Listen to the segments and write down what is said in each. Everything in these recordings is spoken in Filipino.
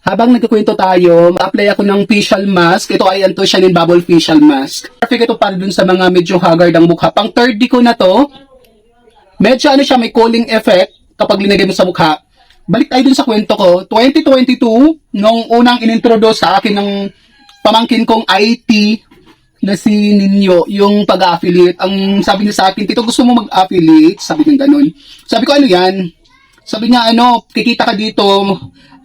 Habang nagkukwento tayo, ma-apply ako ng facial mask. Ito ay Antocianin Bubble Facial Mask. Perfect ito para dun sa mga medyo haggard ang mukha. Pang third day ko na to. Medyo ano siya, may cooling effect kapag linagay mo sa mukha. Balik tayo dun sa kwento ko. 2022, nung unang inintroduce sa akin ng pamangkin kong IT na si Ninyo, yung pag-affiliate. Ang sabi niya sa akin, Tito, gusto mo mag-affiliate? Sabi niya ganun. Sabi ko, ano yan? Sabi niya, kikita ka dito,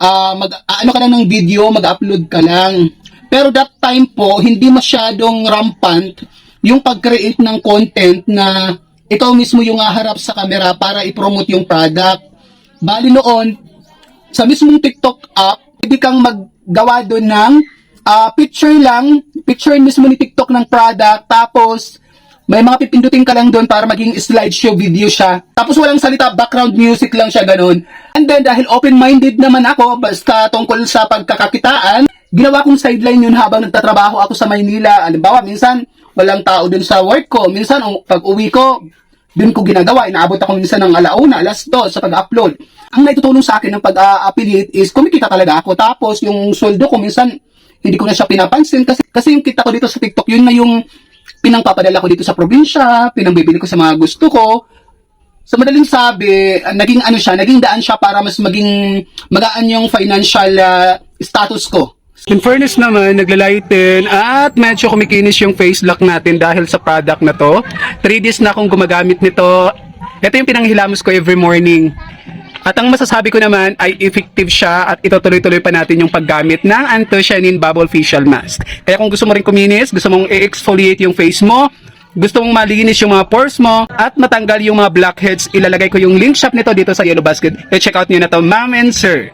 ano ka lang ng video, mag-upload ka lang. Pero that time po, hindi masyadong rampant yung pag-create ng content na ikaw mismo yung haharap sa camera para i-promote yung product. Bali noon, sa mismong TikTok app, pwede kang maggawa doon ng picture mismo ni TikTok ng product, tapos may mga pipindutin ka lang doon para maging slideshow video siya. Tapos walang salita, background music lang siya, ganun. And then, dahil open-minded naman ako, basta tungkol sa pagkakakitaan, ginawa kong sideline yun habang nagtatrabaho ako sa Maynila. Halimbawa, minsan, walang tao dun sa work ko. Minsan, pag uwi ko, dun ko ginagawa. Inaabot ako minsan ng 1:00, 2:00 sa pag-upload. Ang naitutulong sa akin ng pag-affiliate is kumikita talaga ako. Tapos, yung sweldo ko, minsan, hindi ko na siya pinapansin. Kasi yung kita ko dito sa TikTok, yun na yung pinangpapadala ko dito sa probinsya, pinangbibili ko sa mga gusto ko. Sa madaling sabi, naging daan siya para mas maging magaan yung financial status ko. In fairness naman, naglalighten at medyo kumikinis yung face lock natin dahil sa product na to. 3 days na akong gumagamit nito. Ito yung pinanghilamos ko every morning. At ang masasabi ko naman ay effective siya at itutuloy-tuloy pa natin yung paggamit ng Antocianin Bubble Facial Mask. Kaya kung gusto mo rin kuminis, gusto mong i-exfoliate yung face mo, gusto mong malinis yung mga pores mo, at matanggal yung mga blackheads, ilalagay ko yung link shop nito dito sa Yellow Basket. I-check out nyo na to, ma'am and sir.